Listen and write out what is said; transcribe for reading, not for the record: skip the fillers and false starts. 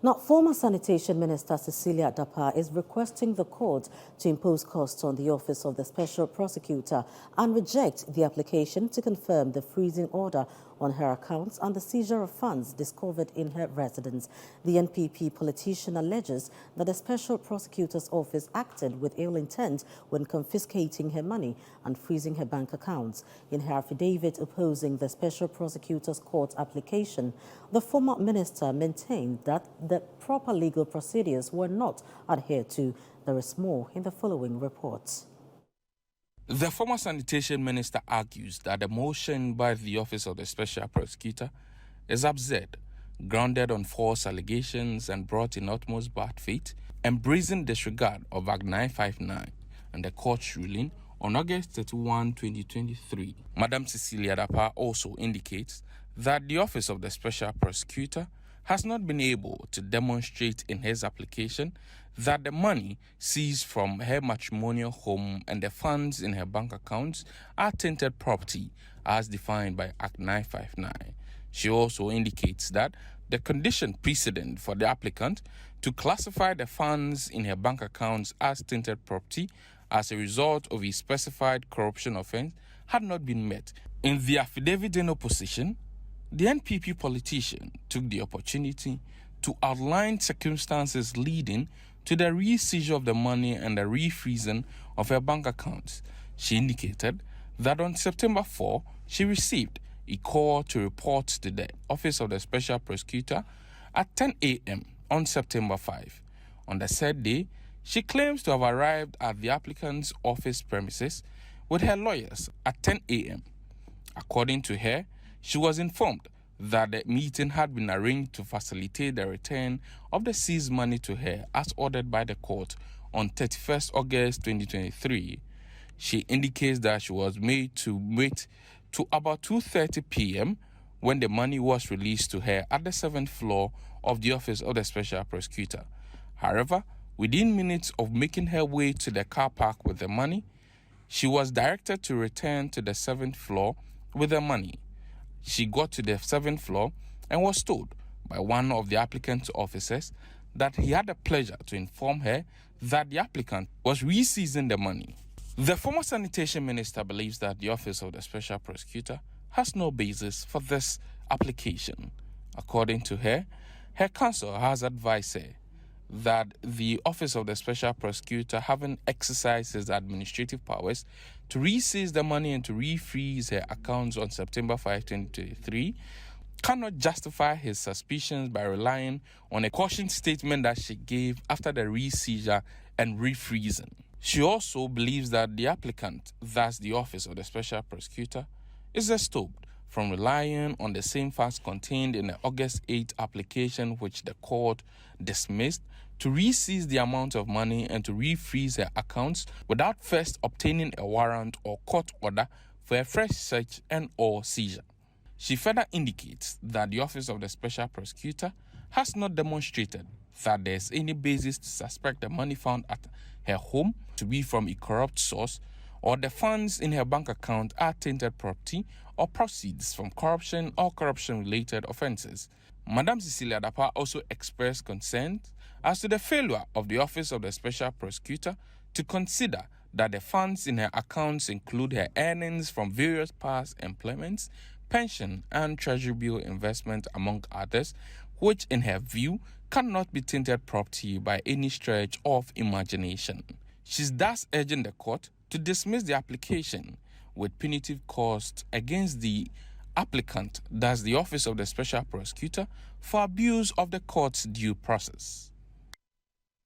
Now, former Sanitation Minister Cecilia Dapa is requesting the court to impose costs on the Office of the Special Prosecutor and reject the application to confirm the freezing order on her accounts and the seizure of funds discovered in her residence. The NPP politician alleges that the Special Prosecutor's Office acted with ill intent when confiscating her money and freezing her bank accounts. In her affidavit opposing the Special Prosecutor's court application, the former minister maintained that the proper legal procedures were not adhered to. There is more in the following report. The former Sanitation Minister argues that the motion by the Office of the Special Prosecutor is absurd, grounded on false allegations and brought in utmost bad faith, and brazen disregard of Act 959 and the court's ruling on August 31, 2023. Madam Cecilia Dapa also indicates that the Office of the Special Prosecutor has not been able to demonstrate in his application that the money seized from her matrimonial home and the funds in her bank accounts are tainted property as defined by Act 959. She also indicates that the condition precedent for the applicant to classify the funds in her bank accounts as tainted property as a result of a specified corruption offense had not been met. In the affidavit in opposition, the NPP politician took the opportunity to outline circumstances leading to the re-seizure of the money and the re-freezing of her bank accounts. She indicated that on September 4, she received a call to report to the Office of the Special Prosecutor at 10 a.m. on September 5. On the said day, she claims to have arrived at the applicant's office premises with her lawyers at 10 a.m. According to her, she was informed that the meeting had been arranged to facilitate the return of the seized money to her as ordered by the court on 31st August 2023. She indicates that she was made to wait to about 2:30 p.m. when the money was released to her at the 7th floor of the Office of the Special Prosecutor. However, within minutes of making her way to the car park with the money, she was directed to return to the 7th floor with the money. She got to the 7th floor and was told by one of the applicant's officers that he had the pleasure to inform her that the applicant was re-seizing the money. The former Sanitation Minister believes that the Office of the Special Prosecutor has no basis for this application. According to her, her counsel has advised her that the Office of the Special Prosecutor, having exercised his administrative powers to re-seize the money and to re-freeze her accounts on September 5, 2023, cannot justify his suspicions by relying on a caution statement that she gave after the re-seizure and re-freezing. She also believes that the applicant, thus the Office of the Special Prosecutor, is stopped from relying on the same facts contained in the August 8 application which the court dismissed to re-seize the amount of money and to re-freeze her accounts without first obtaining a warrant or court order for a fresh search and or seizure. She further indicates that the Office of the Special Prosecutor has not demonstrated that there is any basis to suspect the money found at her home to be from a corrupt source or the funds in her bank account are tainted property or proceeds from corruption or corruption-related offenses. Madam Cecilia Dapa also expressed concern as to the failure of the Office of the Special Prosecutor to consider that the funds in her accounts include her earnings from various past employments, pension and treasury bill investment, among others, which in her view cannot be tainted property by any stretch of imagination. She's thus urging the court to dismiss the application with punitive costs against the applicant, thus the Office of the Special Prosecutor, for abuse of the court's due process.